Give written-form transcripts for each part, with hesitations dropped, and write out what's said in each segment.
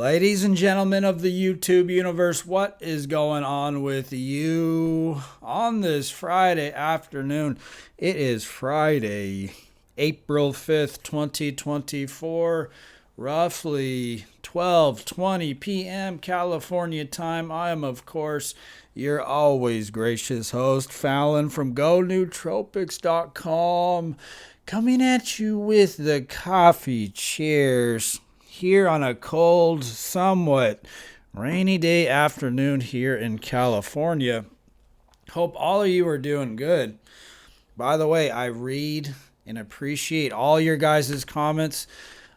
Ladies and gentlemen of the YouTube universe, what is going on with you on this Friday afternoon? It is Friday, April 5th, 2024, roughly 12:20 p.m. California time. I am, of course, your always gracious host, Fallon from GoNootropics.com, coming at you with the coffee cheers here on a cold, somewhat rainy day afternoon here in California. Hope all of you are doing good. By the way, I read and appreciate all your guys' comments.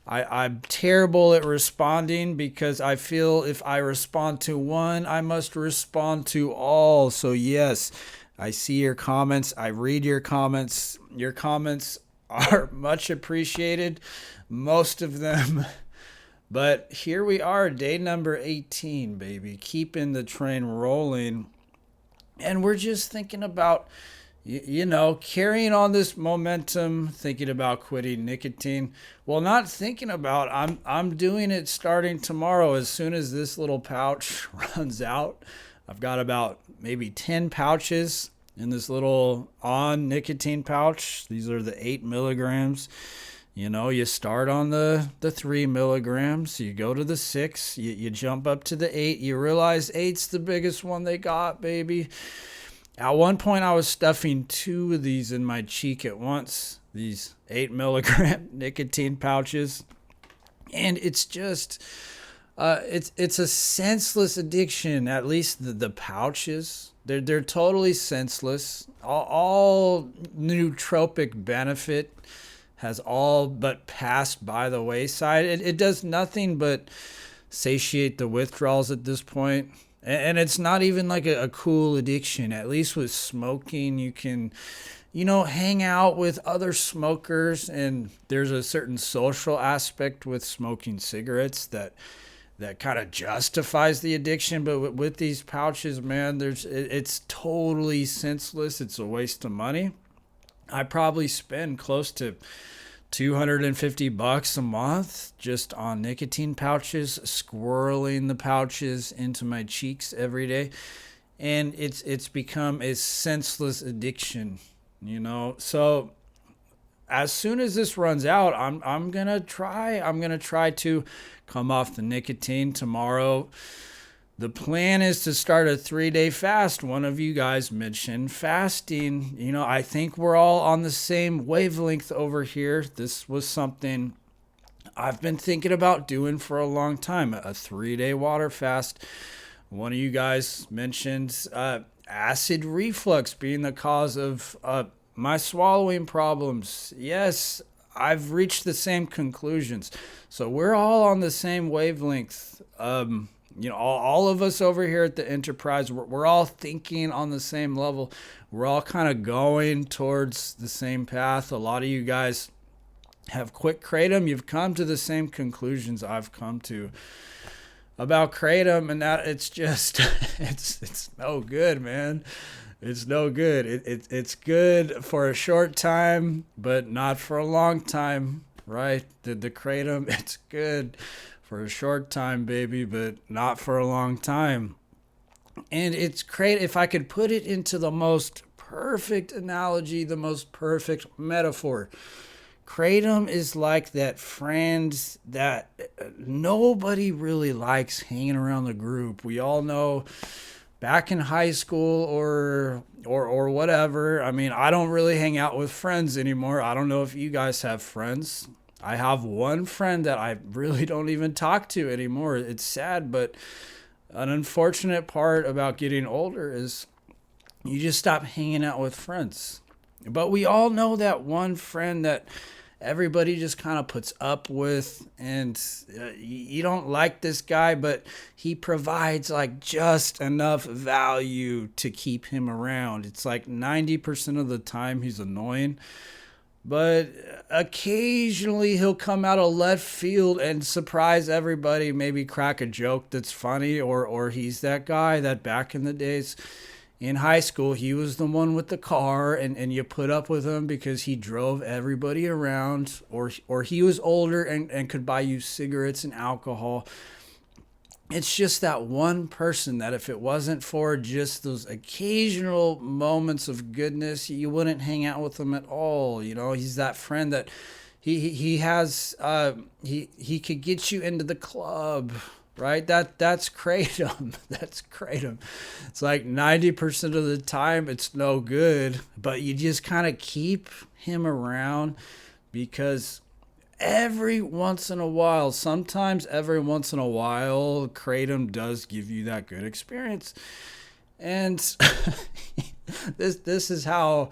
I'm terrible at responding because I feel if I respond to one, I must respond to all. So yes, I see your comments. I read your comments. Your comments are much appreciated. Most of them. But here we are, day number 18, baby, keeping the train rolling. And we're just thinking about, carrying on this momentum, thinking about quitting nicotine. Well, not thinking about, I'm doing it starting tomorrow as soon as this little pouch runs out. I've got about maybe 10 pouches in this little on nicotine pouch. These are the 8 milligrams. You start on the 3 milligrams, you go to the 6, you jump up to the 8, you realize 8's the biggest one they got, baby. At one point, I was stuffing 2 of these in my cheek at once, these 8 milligram nicotine pouches. And it's just, it's a senseless addiction, at least the pouches. They're totally senseless. All nootropic benefit has all but passed by the wayside. It does nothing but satiate the withdrawals at this point. And it's not even like a cool addiction. At least with smoking, you can, hang out with other smokers. And there's a certain social aspect with smoking cigarettes that kind of justifies the addiction. But with these pouches, man, it's totally senseless. It's a waste of money. I probably spend close to $250 a month just on nicotine pouches, squirreling the pouches into my cheeks every day. And it's become a senseless addiction, So as soon as this runs out, I'm going to try to come off the nicotine tomorrow. The plan is to start a 3-day fast. One of you guys mentioned fasting. I think we're all on the same wavelength over here. This was something I've been thinking about doing for a long time, a 3-day water fast. One of you guys mentioned acid reflux being the cause of my swallowing problems. Yes, I've reached the same conclusions. So we're all on the same wavelength. All of us over here at the Enterprise, we're all thinking on the same level. We're all kind of going towards the same path. A lot of you guys have quit Kratom. You've come to the same conclusions I've come to about Kratom, and that it's just, it's no good, man. It's no good. It's good for a short time, but not for a long time, right? The Kratom, it's good for a short time, baby, but not for a long time. And it's great if I could put it into the most perfect analogy, the most perfect metaphor. Kratom is like that friend that nobody really likes hanging around the group. We all know back in high school or whatever. I mean, I don't really hang out with friends anymore. I don't know if you guys have friends. I have one friend that I really don't even talk to anymore. It's sad, but an unfortunate part about getting older is you just stop hanging out with friends. But we all know that one friend that everybody just kind of puts up with, and you don't like this guy, but he provides like just enough value to keep him around. It's like 90% of the time he's annoying. But occasionally he'll come out of left field and surprise everybody, maybe crack a joke that's funny, or he's that guy that back in the days in high school, he was the one with the car, and you put up with him because he drove everybody around, or he was older and could buy you cigarettes and alcohol. It's just that one person that if it wasn't for just those occasional moments of goodness, you wouldn't hang out with him at all. You know, he's that friend that he has he could get you into the club, right? That's kratom. That's kratom. It's like 90% of the time it's no good, but you just kind of keep him around because every once in a while, sometimes every once in a while, kratom does give you that good experience. And this is how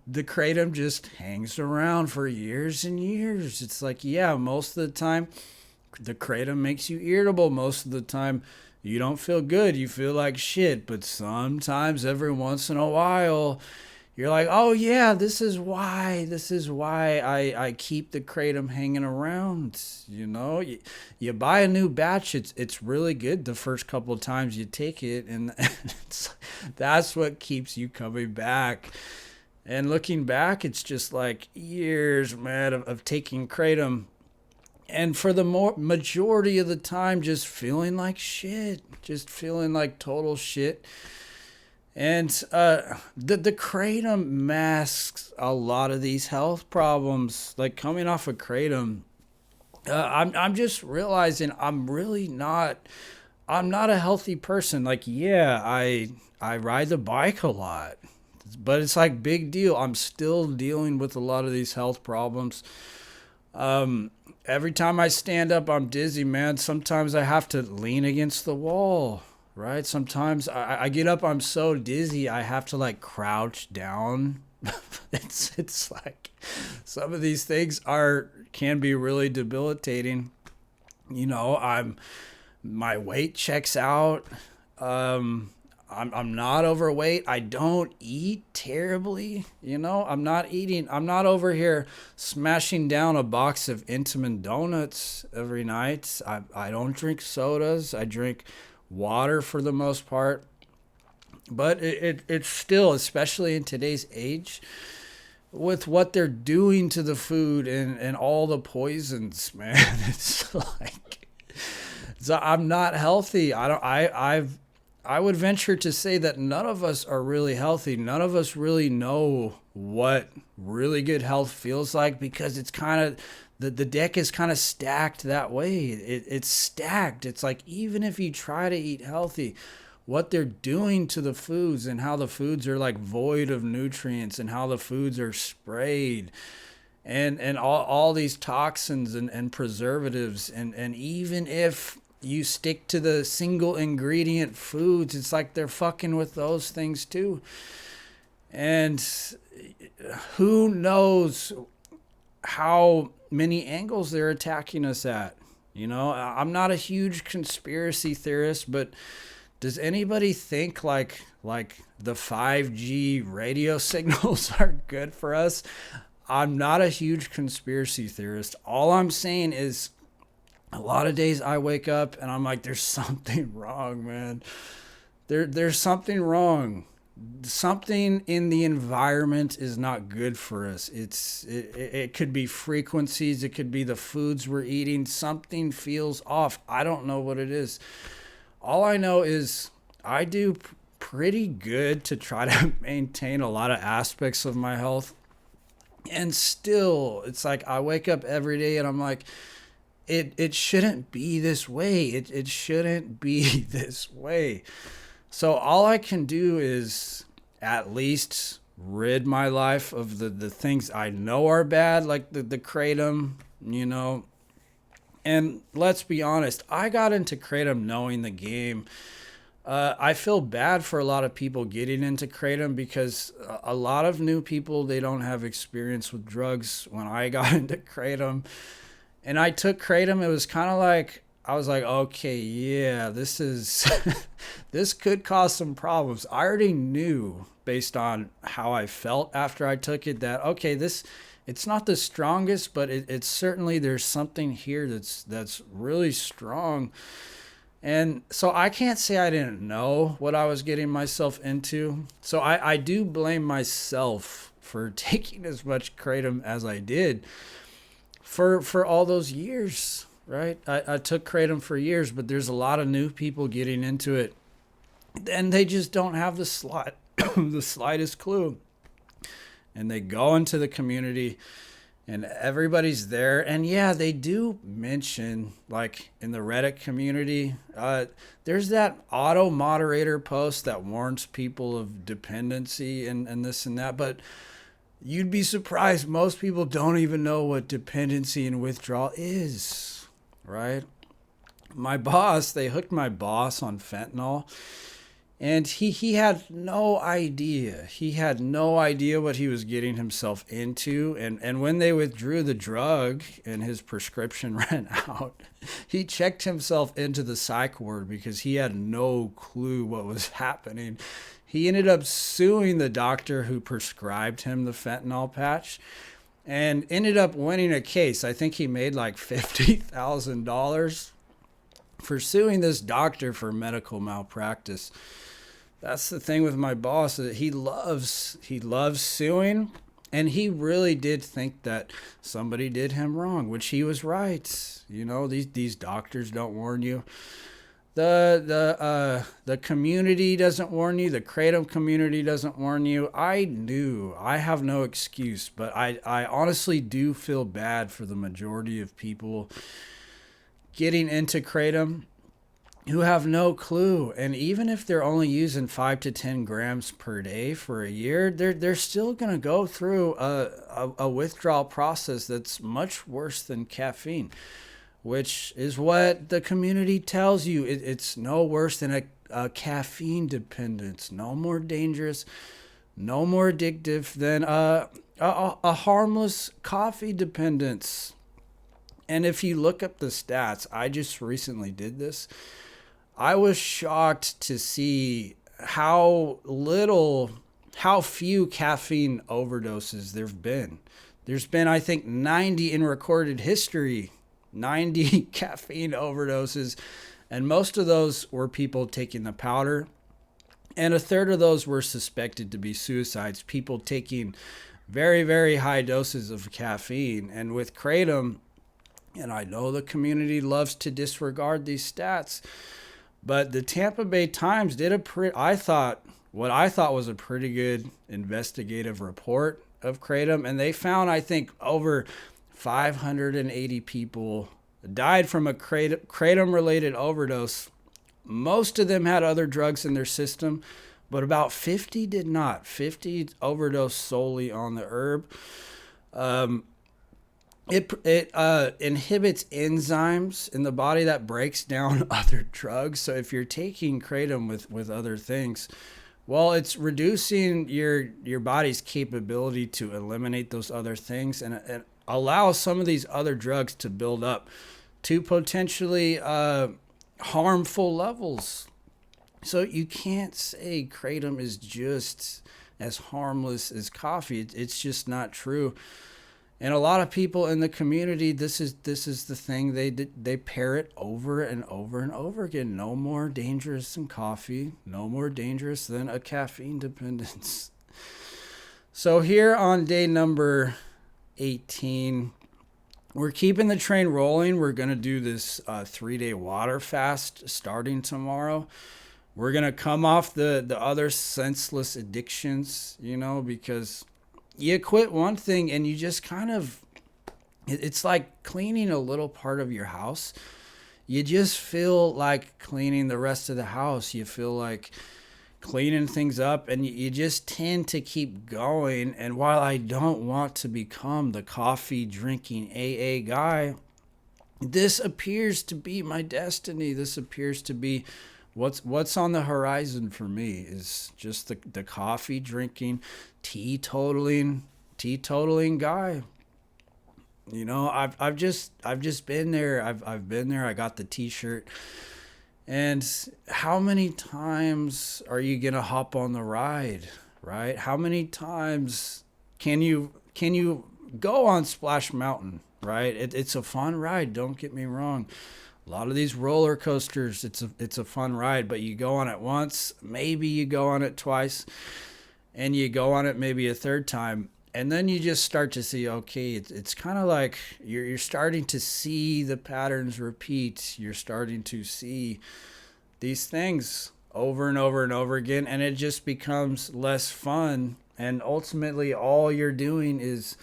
the kratom just hangs around for years and years. It's like, yeah, most of the time the kratom makes you irritable. Most of the time you don't feel good, you feel like shit. But sometimes every once in a while you're like, oh yeah, this is why I keep the kratom hanging around. You know, you buy a new batch, it's really good the first couple of times you take it, and that's what keeps you coming back. And looking back, it's just like years, man, of taking kratom, and for the majority of the time, just feeling like shit, just feeling like total shit. And the kratom masks a lot of these health problems. Like coming off of kratom, I'm just realizing I'm not a healthy person. Like, yeah, I ride the bike a lot, but it's like big deal. I'm still dealing with a lot of these health problems. Every time I stand up, I'm dizzy, man. Sometimes I have to lean against the wall, right? Sometimes I get up, I'm so dizzy, I have to like crouch down. It's like some of these things are can be really debilitating. You know, my weight checks out. I'm not overweight. I don't eat terribly. You know, I'm not over here smashing down a box of Intamin donuts every night. I don't drink sodas. I drink water for the most part. But it's still, especially in today's age, with what they're doing to the food and all the poisons, man, it's like, so I'm not healthy. I would venture to say that none of us are really healthy. None of us really know what really good health feels like because it's kind of the deck is kind of stacked that way. It's stacked. It's like even if you try to eat healthy, what they're doing to the foods and how the foods are like void of nutrients and how the foods are sprayed and all these toxins and preservatives and even if you stick to the single ingredient foods, it's like they're fucking with those things too. And who knows how many angles they're attacking us at. You know, I'm not a huge conspiracy theorist, but does anybody think like the 5G radio signals are good for us? I'm not a huge conspiracy theorist. All I'm saying is a lot of days I wake up and I'm like, there's something wrong, man. There's something wrong. Something in the environment is not good for us. It could be frequencies. It could be the foods we're eating. Something feels off. I don't know what it is. All I know is I do pretty good to try to maintain a lot of aspects of my health. And still, it's like I wake up every day and I'm like, it shouldn't be this way. It shouldn't be this way. So all I can do is at least rid my life of the things I know are bad, like the kratom, you know. And let's be honest, I got into kratom knowing the game. I feel bad for a lot of people getting into kratom because a lot of new people, they don't have experience with drugs. When I got into kratom and I took kratom, it was kind of like, I was like, okay, yeah, this is, this could cause some problems. I already knew based on how I felt after I took it that, okay, it's not the strongest, but it's certainly, there's something here that's really strong. And so I can't say I didn't know what I was getting myself into. So I do blame myself for taking as much kratom as I did for all those years. right? I took Kratom for years, but there's a lot of new people getting into it, and they just don't have the slightest clue. And they go into the community, and everybody's there. And yeah, they do mention, like in the Reddit community, there's that auto moderator post that warns people of dependency and this and that. But you'd be surprised, most people don't even know what dependency and withdrawal is, right? They hooked my boss on fentanyl. And he had no idea. He had no idea what he was getting himself into. And when they withdrew the drug and his prescription ran out, he checked himself into the psych ward because he had no clue what was happening. He ended up suing the doctor who prescribed him the fentanyl patch and ended up winning a case. I think he made like $50,000 for suing this doctor for medical malpractice. That's the thing with my boss. He loves suing, and he really did think that somebody did him wrong, which he was right. You know, these doctors don't warn you. The community doesn't warn you. The Kratom community doesn't warn you. I knew. I have no excuse, but I honestly do feel bad for the majority of people getting into Kratom who have no clue. And even if they're only using 5 to 10 grams per day for a year, they're still going to go through a withdrawal process that's much worse than caffeine, which is what the community tells you. It's no worse than a caffeine dependence. No more dangerous, no more addictive than a harmless coffee dependence. And if you look up the stats, I just recently did this. I was shocked to see how few caffeine overdoses there've been. There's been, I think, 90 in recorded history, 90 caffeine overdoses, and most of those were people taking the powder, and a third of those were suspected to be suicides, people taking very, very high doses of caffeine. And with Kratom, and I know the community loves to disregard these stats, but the Tampa Bay Times did what I thought was a pretty good investigative report of Kratom, and they found, I think, over 580 people died from a Kratom-related overdose. Most of them had other drugs in their system, but about 50 did not. 50 overdosed solely on the herb. It inhibits enzymes in the body that breaks down other drugs. So if you're taking Kratom with other things, well, it's reducing your body's capability to eliminate those other things, and it allows some of these other drugs to build up to potentially harmful levels. So you can't say Kratom is just as harmless as coffee. It's just not true. And a lot of people in the community, this is the thing they parrot over and over and over again. No more dangerous than coffee. No more dangerous than a caffeine dependence. So here on day number 18, we're keeping the train rolling. We're going to do this 3-day water fast starting tomorrow. We're going to come off the other senseless addictions, because you quit one thing and you just kind of, it's like cleaning a little part of your house. You just feel like cleaning the rest of the house. You feel like cleaning things up, and you just tend to keep going. And while I don't want to become the coffee drinking AA guy, this appears to be my destiny. This appears to be what's on the horizon for me, is just the coffee drinking, teetotaling guy. I've just been there. I've been there. I got the t-shirt. And how many times are you going to hop on the ride, right? How many times can you go on Splash Mountain, right? It's a fun ride, don't get me wrong. A lot of these roller coasters, it's a fun ride, but you go on it once, maybe you go on it twice, and you go on it maybe a third time, And then you just start to see, okay, it's kind of like you're starting to see the patterns repeat. You're starting to see these things over and over and over again, and it just becomes less fun. And ultimately, all you're doing is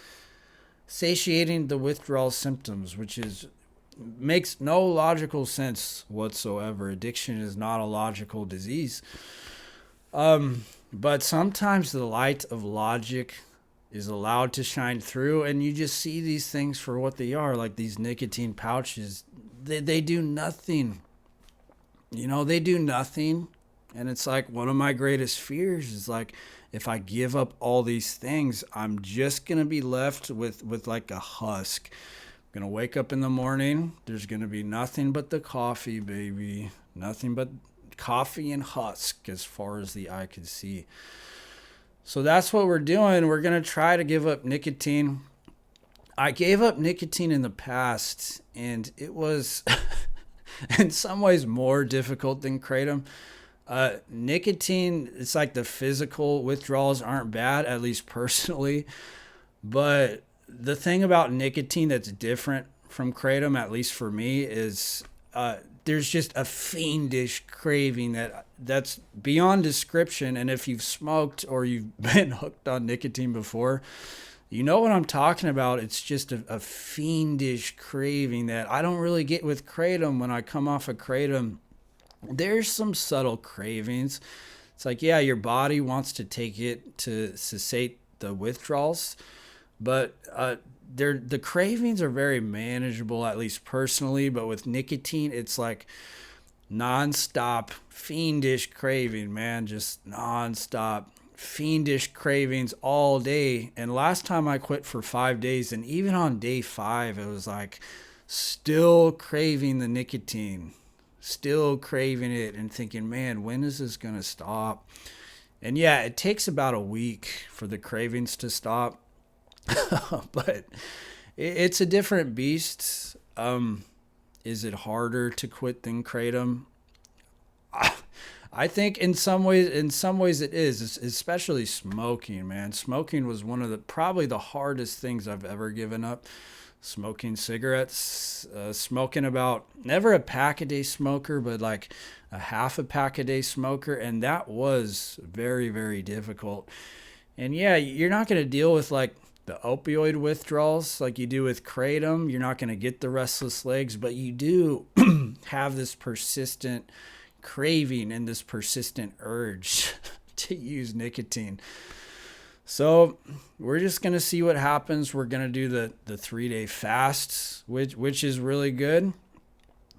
satiating the withdrawal symptoms, which is makes no logical sense whatsoever. Addiction is not a logical disease. But sometimes the light of logic is allowed to shine through, and you just see these things for what they are, like these nicotine pouches. They do nothing. They do nothing. And it's like one of my greatest fears is like, if I give up all these things, I'm just going to be left with like a husk. I'm going to wake up in the morning. There's going to be nothing but the coffee, baby. Nothing but coffee and husk as far as the eye could see. So that's what we're doing. We're going to try to give up nicotine. I gave up nicotine in the past, and it was in some ways more difficult than Kratom. Nicotine, it's like the physical withdrawals aren't bad, at least personally. But the thing about nicotine that's different from Kratom, at least for me, is there's just a fiendish craving that's beyond description. And if you've smoked or you've been hooked on nicotine before, you know what I'm talking about. It's just a fiendish craving that I don't really get with Kratom. When I come off of Kratom, there's some subtle cravings. It's like, yeah, your body wants to take it to cessate the withdrawals, but the cravings are very manageable, at least personally. But with nicotine, it's like nonstop fiendish craving, man, just nonstop fiendish cravings all day. And last time I quit for 5 days, and even on day 5, it was like still craving the nicotine. Still craving it and thinking, man, when is this going to stop? And yeah, it takes about a week for the cravings to stop. But it's a different beast. Is it harder to quit than Kratom? I think in some ways it is, especially smoking, man. Smoking was one of probably the hardest things I've ever given up. Smoking cigarettes, smoking about, never a pack a day smoker, but like a half a pack a day smoker. And that was very, very difficult. And yeah, you're not going to deal with like the opioid withdrawals like you do with Kratom. You're not going to get the restless legs, but you do have this persistent craving and this persistent urge to use nicotine. So we're just going to see what happens. We're going to do the 3-day fast, which is really good.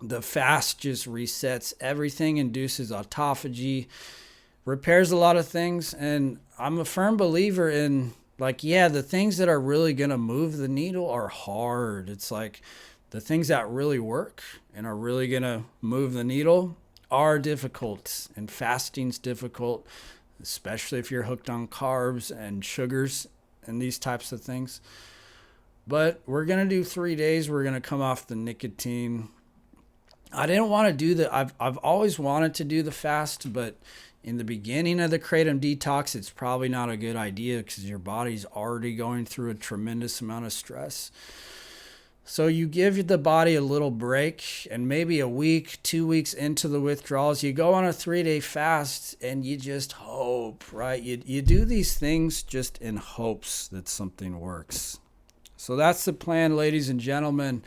The fast just resets everything, induces autophagy, repairs a lot of things. And I'm a firm believer in, like, yeah, the things that are really going to move the needle are hard. It's like the things that really work and are really going to move the needle are difficult. And fasting's difficult, especially if you're hooked on carbs and sugars and these types of things. But we're going to do 3 days. We're going to come off the nicotine. I didn't want to do I've always wanted to do the fast, but in the beginning of the Kratom detox, it's probably not a good idea because your body's already going through a tremendous amount of stress. So you give the body a little break, and maybe a week, 2 weeks into the withdrawals, you go on a 3-day fast and you just hope, right? You do these things just in hopes that something works. So that's the plan, ladies and gentlemen.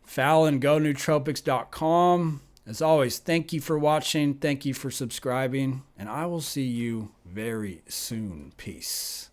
FallonGoNootropics.com. As always, thank you for watching. Thank you for subscribing, and I will see you very soon. Peace.